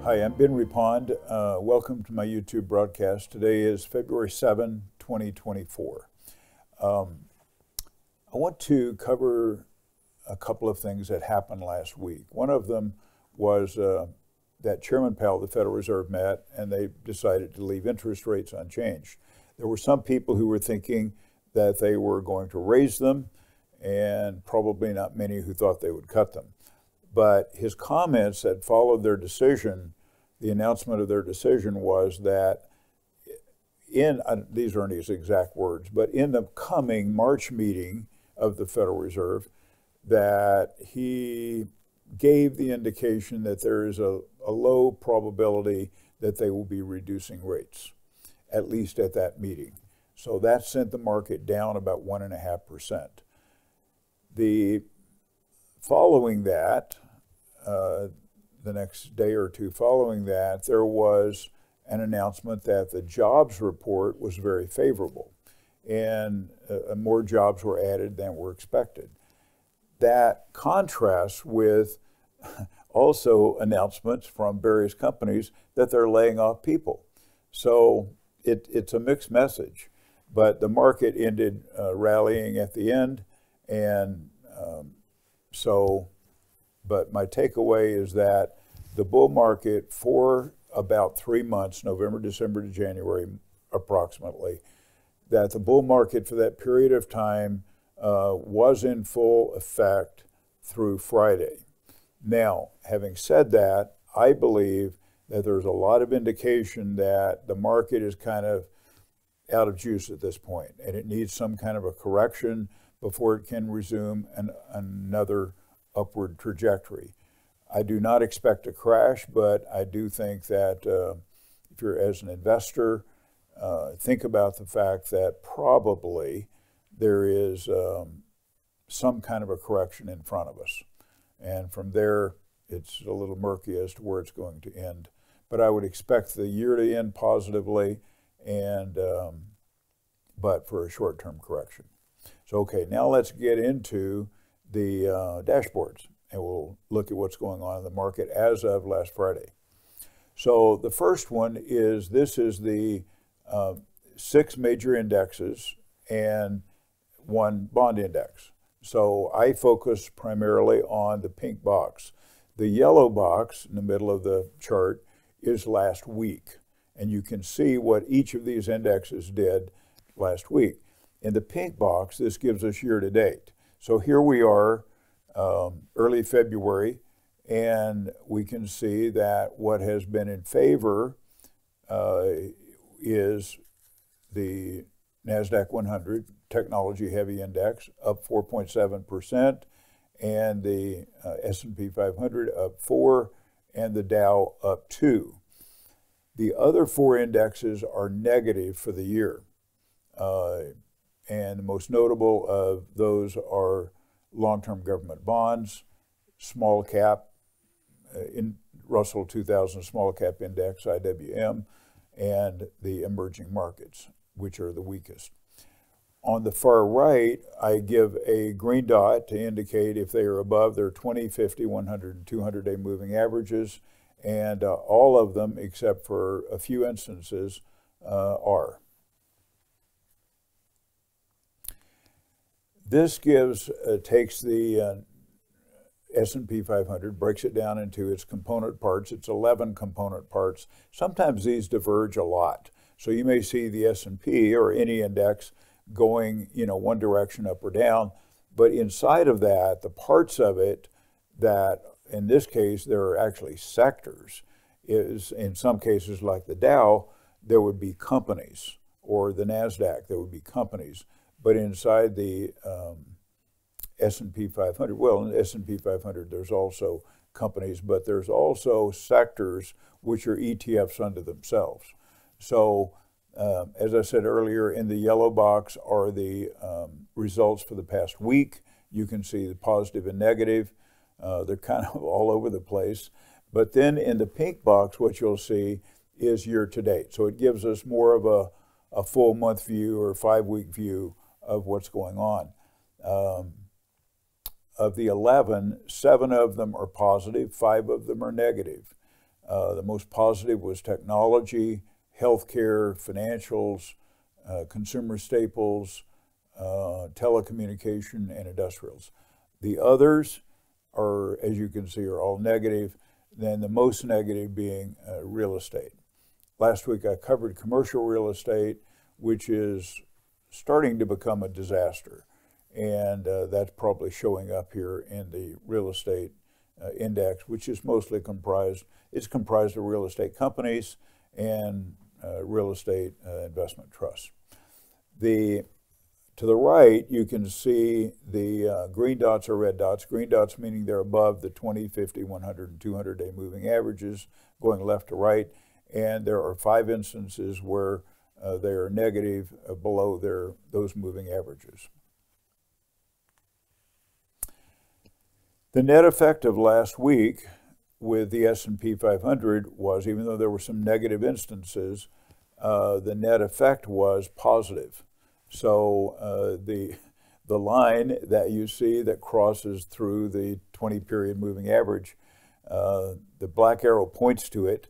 Hi, I'm Ben Repond. Welcome to my YouTube broadcast. Today is February 7, 2024. I want to cover a couple of things that happened last week. One of them was that Chairman Powell of the Federal Reserve met and they decided to leave interest rates unchanged. There were some people who were thinking that they were going to raise them, and probably not many who thought they would cut them. But his comments that followed their decision, the announcement of their decision, was that these aren't his exact words, but in the coming March meeting of the Federal Reserve, that he gave the indication that there is a low probability that they will be reducing rates, at least at that meeting. So that sent the market down about 1.5%. Following that, the next day or two following that, there was an announcement that the jobs report was very favorable, and more jobs were added than were expected. That contrasts with also announcements from various companies that they're laying off people. So it's a mixed message, but the market ended rallying at the end, and but my takeaway is that the bull market for about 3 months, November, December to January approximately, that the bull market for that period of time was in full effect through Friday. Now, having said that, I believe that there's a lot of indication that the market is kind of out of juice at this point, and it needs some kind of a correction before it can resume another upward trajectory. I do not expect a crash, but I do think that if you're as an investor, think about the fact that probably there is some kind of a correction in front of us. And from there, it's a little murky as to where it's going to end. But I would expect the year to end positively, and but for a short-term correction. So, okay, now let's get into the dashboards, and we'll look at what's going on in the market as of last Friday. So the first one is, this is the 6 major indexes and 1 bond index. So I focus primarily on the pink box. The yellow box in the middle of the chart is last week, and you can see what each of these indexes did last week. In the pink box, this gives us year to date. So here we are, early February, and we can see that what has been in favor is the NASDAQ 100 Technology Heavy Index up 4.7%, and the S&P 500 up 4%, and the Dow up 2%. The other 4 indexes are negative for the year. And the most notable of those are long-term government bonds, small cap, in Russell 2000 Small Cap Index, IWM, and the emerging markets, which are the weakest. On the far right, I give a green dot to indicate if they are above their 20, 50, 100, and 200-day moving averages, and all of them, except for a few instances, are. This takes the S&P 500, breaks it down into its component parts. It's 11 component parts. Sometimes these diverge a lot. So you may see the S&P or any index going, one direction up or down. But inside of that, the parts of it that, in this case, there are actually sectors, is in some cases like the Dow, there would be companies, or the NASDAQ, there would be companies. But inside the S&P 500, well, in the S&P 500, there's also companies, but there's also sectors which are ETFs unto themselves. So, as I said earlier, in the yellow box are the results for the past week. You can see the positive and negative. They're kind of all over the place. But then in the pink box, what you'll see is year to date. So it gives us more of a full month view or 5-week view of what's going on. Of the 11, 7 of them are positive, 5 of them are negative. The most positive was technology, healthcare, financials, consumer staples, telecommunication, and industrials. The others are, as you can see, are all negative, then the most negative being real estate. Last week I covered commercial real estate, which is starting to become a disaster. And that's probably showing up here in the real estate index, which is mostly comprised of real estate companies and real estate investment trusts. To the right, you can see the green dots or red dots. Green dots meaning they're above the 20, 50, 100, and 200-day moving averages, going left to right. And there are 5 instances where they are negative below those moving averages. The net effect of last week with the S&P 500 was, even though there were some negative instances, the net effect was positive. So the line that you see that crosses through the 20-period moving average, the black arrow points to it,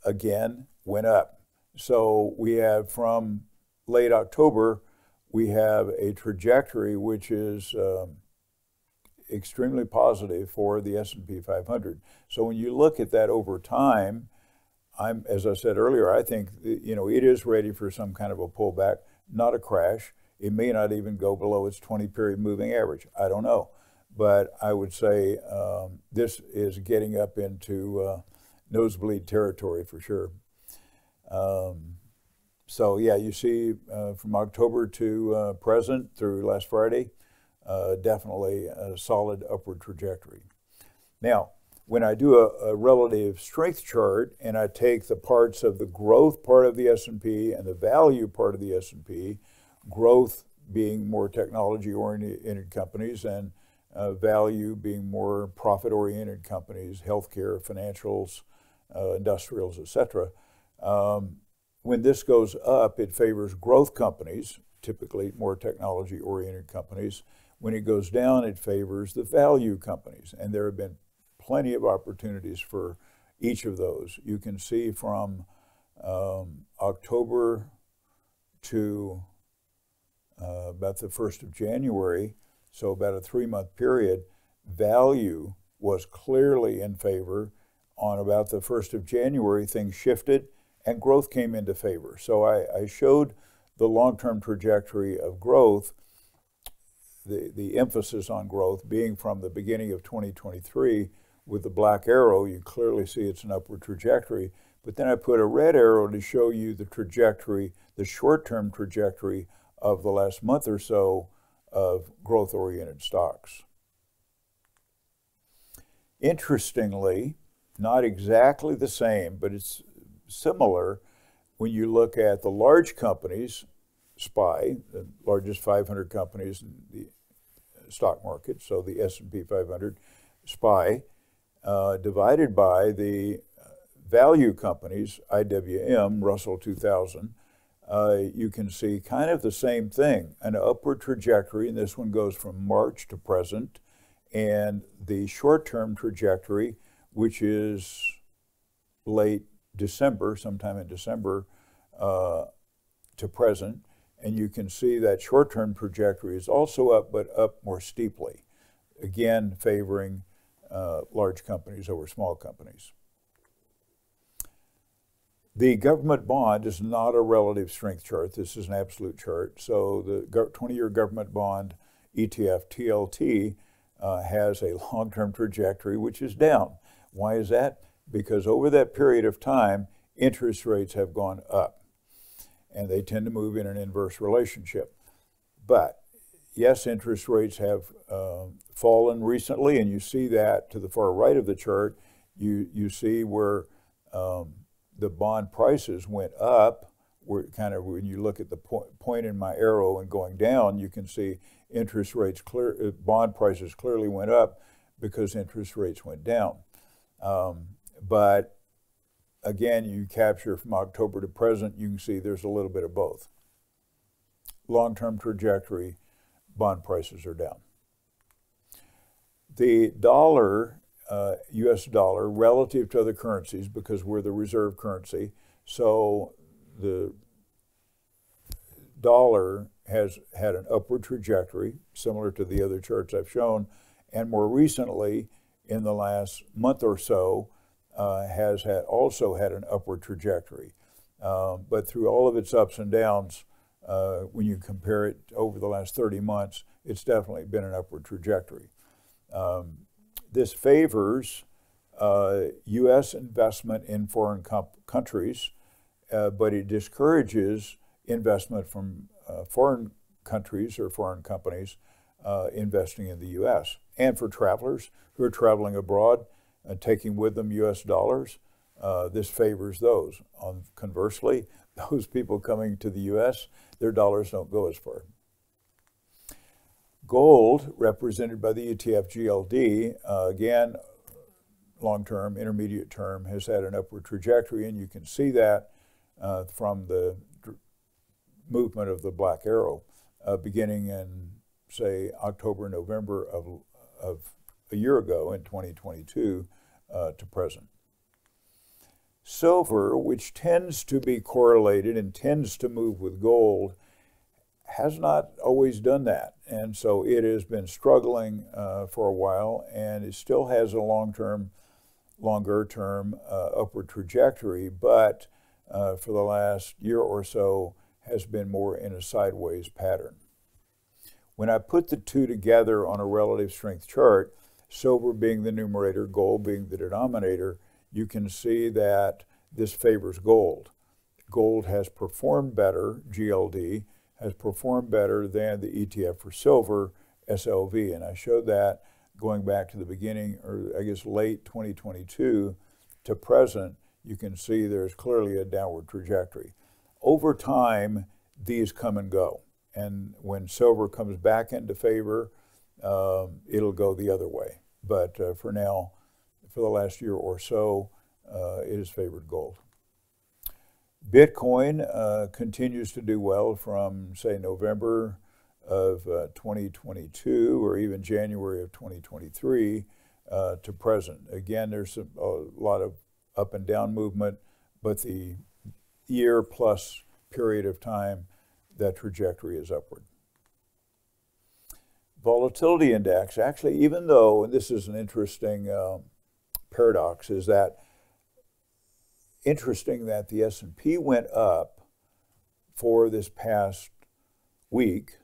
again, went up. So we have from late October, we have a trajectory which is extremely positive for the S&P 500. So when you look at that over time, as I said earlier, I think it is ready for some kind of a pullback, not a crash. It may not even go below its 20-period moving average. I don't know. But I would say this is getting up into nosebleed territory for sure. So yeah, you see from October to present through last Friday, definitely a solid upward trajectory. Now, when I do a relative strength chart and I take the parts of the growth part of the S&P and the value part of the S&P, growth being more technology-oriented companies and value being more profit-oriented companies, healthcare, financials, industrials, etc. When this goes up, it favors growth companies, typically more technology-oriented companies. When it goes down, it favors the value companies, and there have been plenty of opportunities for each of those. You can see from October to about the 1st of January, so about a 3-month period, value was clearly in favor. On about the 1st of January, things shifted and growth came into favor. So I showed the long-term trajectory of growth, the emphasis on growth being from the beginning of 2023. With the black arrow, you clearly see it's an upward trajectory. But then I put a red arrow to show you the trajectory, the short-term trajectory of the last month or so of growth-oriented stocks. Interestingly, not exactly the same, but it's similar when you look at the large companies, SPY, the largest 500 companies in the stock market, so the S&P 500, SPY, divided by the value companies, IWM, Russell 2000, you can see kind of the same thing, an upward trajectory, and this one goes from March to present, and the short-term trajectory, which is late December, sometime in December, to present, and you can see that short-term trajectory is also up, but up more steeply, again favoring large companies over small companies. The government bond is not a relative strength chart. This is an absolute chart. So the 20-year government bond ETF, TLT, has a long-term trajectory which is down. Why is that? Because over that period of time, interest rates have gone up, and they tend to move in an inverse relationship. But yes, interest rates have fallen recently, and you see that to the far right of the chart. You see where the bond prices went up. Where kind of when you look at the point in my arrow and going down, you can see interest rates bond prices clearly went up because interest rates went down. But again, you capture from October to present, you can see there's a little bit of both. Long-term trajectory, bond prices are down. The dollar US dollar relative to other currencies because we're the reserve currency. So the dollar has had an upward trajectory, similar to the other charts I've shown, and more recently, in the last month or so, has also had an upward trajectory. But through all of its ups and downs, when you compare it over the last 30 months, it's definitely been an upward trajectory. This favors U.S. investment in foreign countries, but it discourages investment from foreign countries or foreign companies investing in the U.S. And for travelers who are traveling abroad and taking with them U.S. dollars, this favors those. Conversely, those people coming to the U.S., their dollars don't go as far. Gold, represented by the ETF GLD, again, long-term, intermediate term, has had an upward trajectory, and you can see that from the movement of the black arrow beginning in, say, October, November of a year ago in 2022 to present. Silver, which tends to be correlated and tends to move with gold, has not always done that. And so it has been struggling for a while, and it still has a longer term upward trajectory, but for the last year or so has been more in a sideways pattern. When I put the two together on a relative strength chart, silver being the numerator, gold being the denominator, you can see that this favors gold. Gold has performed better, GLD, has performed better than the ETF for silver, SLV. And I showed that going back to the beginning, or I guess late 2022 to present. You can see there's clearly a downward trajectory. Over time, these come and go. And when silver comes back into favor, it'll go the other way. But for now, for the last year or so, it has favored gold. Bitcoin continues to do well from, say, November of 2022 or even January of 2023 to present. Again, there's a lot of up and down movement, but the year plus period of time, that trajectory is upward. Volatility index, actually, even though, and this is an interesting paradox, is that interesting that the S&P went up for this past week.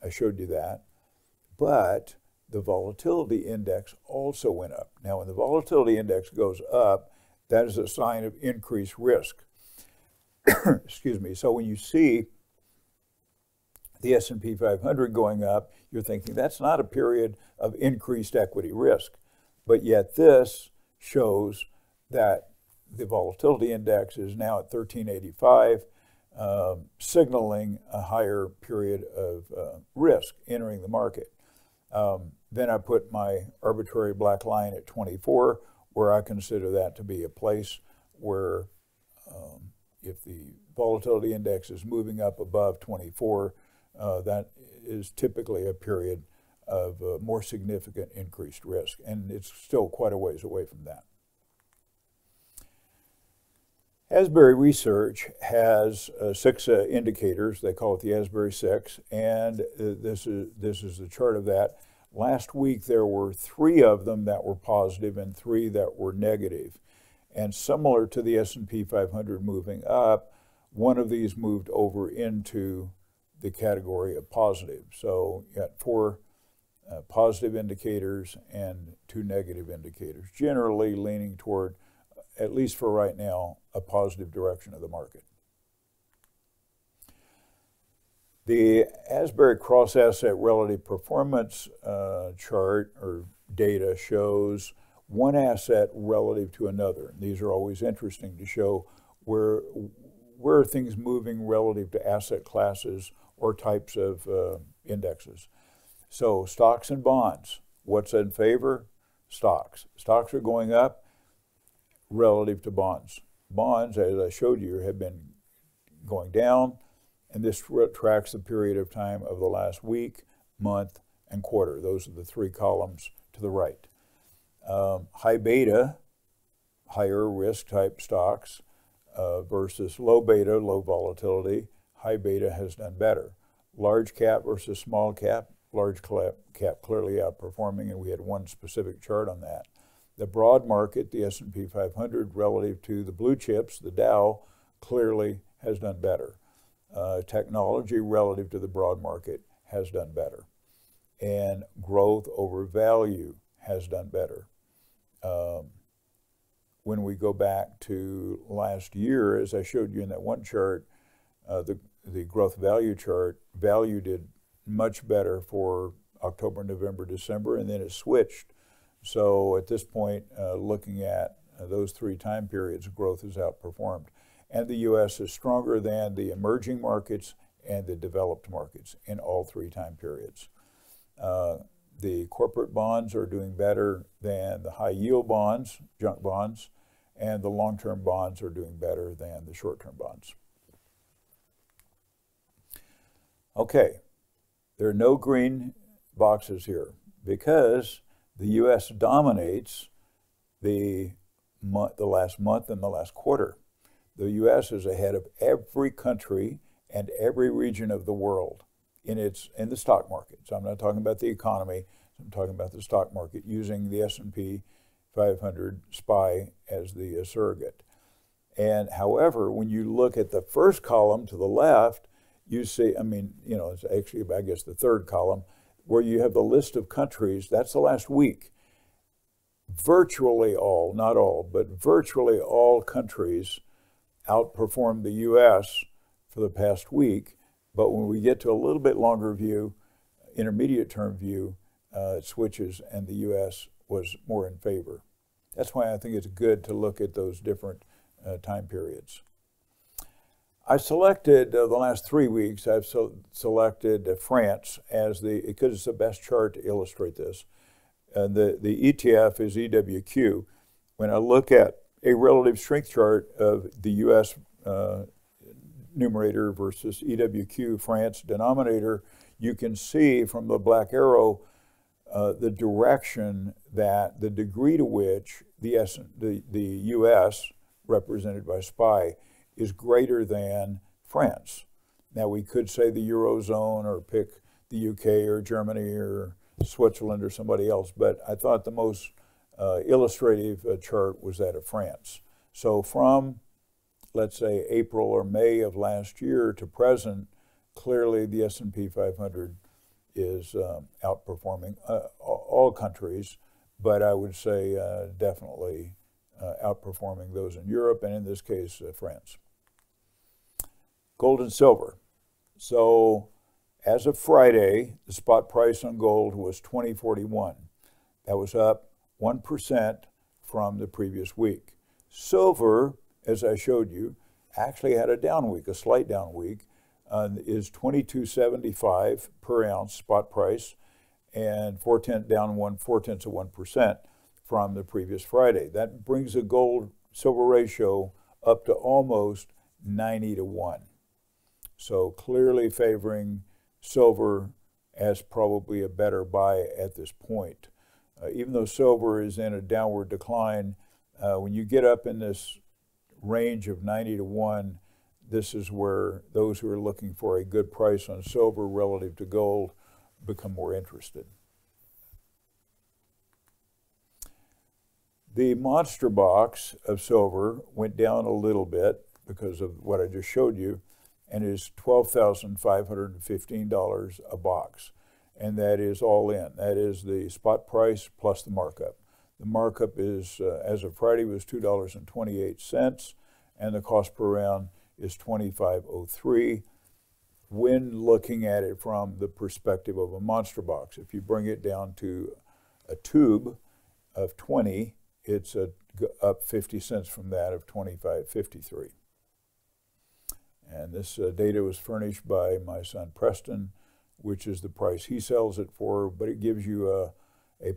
I showed you that. But the volatility index also went up. Now, when the volatility index goes up, that is a sign of increased risk. Excuse me. So when you see the S&P 500 going up, you're thinking that's not a period of increased equity risk. But yet this shows that the volatility index is now at 1385, signaling a higher period of risk entering the market. Then I put my arbitrary black line at 24, where I consider that to be a place where if the volatility index is moving up above 24, that is typically a period of more significant increased risk, and it's still quite a ways away from that. Asbury Research has 6 indicators. They call it the Asbury 6, and this is the chart of that. Last week there were 3 of them that were positive and 3 that were negative. And similar to the S&P 500 moving up, one of these moved over into the category of positive. So you got 4 positive indicators and 2 negative indicators, generally leaning toward, at least for right now, a positive direction of the market. The Asbury Cross-Asset Relative Performance chart or data shows one asset relative to another. These are always interesting to show where are things moving relative to asset classes or types of indexes. So stocks and bonds, what's in favor? Stocks. Stocks are going up relative to bonds. Bonds, as I showed you, have been going down, and this tracks the period of time of the last week, month, and quarter. Those are the 3 columns to the right. High beta, higher risk type stocks versus low beta, low volatility. High beta has done better. Large cap versus small cap, large cap clearly outperforming, and we had one specific chart on that. The broad market, the S&P 500 relative to the blue chips, the Dow, clearly has done better. Technology relative to the broad market has done better. And growth over value has done better. When we go back to last year, as I showed you in that one chart, the growth value chart, value did much better for October, November, December, and then it switched. So at this point, looking at those three time periods, growth has outperformed. And the U.S. is stronger than the emerging markets and the developed markets in all three time periods. The corporate bonds are doing better than the high yield bonds, junk bonds, and the long-term bonds are doing better than the short-term bonds. Okay, there are no green boxes here because the U.S. dominates the last month and the last quarter. The U.S. is ahead of every country and every region of the world in the stock market. So I'm not talking about the economy. I'm talking about the stock market using the S&P 500 SPY as the surrogate. And however, when you look at the first column to the left, you see, it's actually, I guess, the third column, where you have the list of countries. That's the last week. Virtually all, not all, but virtually all countries outperformed the U.S. for the past week. But when we get to a little bit longer view, intermediate term view, it switches and the U.S. was more in favor. That's why I think it's good to look at those different time periods. I selected the last 3 weeks, I've selected France as because it's the best chart to illustrate this. The ETF is EWQ. When I look at a relative strength chart of the U.S. numerator versus EWQ France denominator, you can see from the black arrow the direction that the degree to which the U.S. represented by SPY is greater than France. Now we could say the Eurozone or pick the UK or Germany or Switzerland or somebody else, but I thought the most illustrative chart was that of France. So from, let's say, April or May of last year to present, clearly the S&P 500 is outperforming all countries, but I would say definitely outperforming those in Europe, and in this case, France. Gold and silver. So as of Friday, the spot price on gold was $20.41. That was up 1% from the previous week. Silver, as I showed you, actually had a down week, a slight down week, is $22.75 per ounce spot price, and down 0.4% from the previous Friday. That brings the gold-silver ratio up to almost 90-1. So clearly favoring silver as probably a better buy at this point. Even though silver is in a downward decline, when you get up in this range of 90-1, this is where those who are looking for a good price on silver relative to gold become more interested. The monster box of silver went down a little bit because of what I just showed you, and is $12,515 a box. And that is all in. That is the spot price plus the markup. The markup is, as of Friday, was $2.28, and the cost per ounce is $25.03. When looking at it from the perspective of a monster box, if you bring it down to a tube of 20, it's up 50 cents from that of $25.53. And this data was furnished by my son Preston, which is the price he sells it for, but it gives you a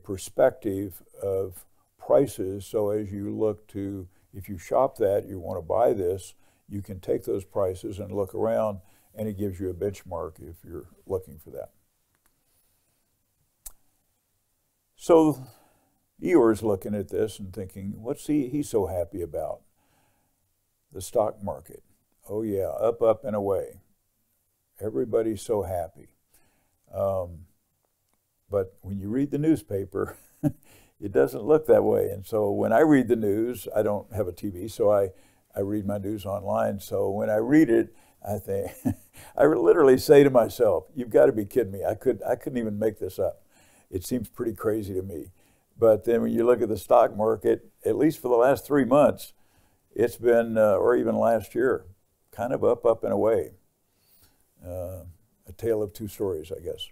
perspective of prices. So as you look to, if you shop that, you want to buy this, you can take those prices and look around, and it gives you a benchmark if you're looking for that. So, Eeyore's looking at this and thinking, what's he's so happy about? The stock market. Oh yeah, up, up, and away. Everybody's so happy. But when you read the newspaper, it doesn't look that way. And so when I read the news, I don't have a TV, so I read my news online. So when I read it, I think, I literally say to myself, you've got to be kidding me. I couldn't even make this up. It seems pretty crazy to me. But then when you look at the stock market, at least for the last 3 months, it's been, or even last year, kind of up, up, and away. A tale of two stories, I guess.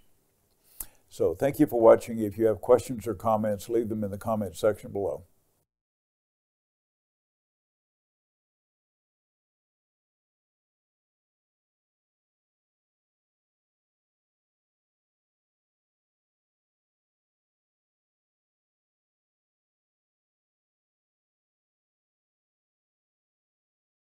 So thank you for watching. If you have questions or comments, leave them in the comment section below.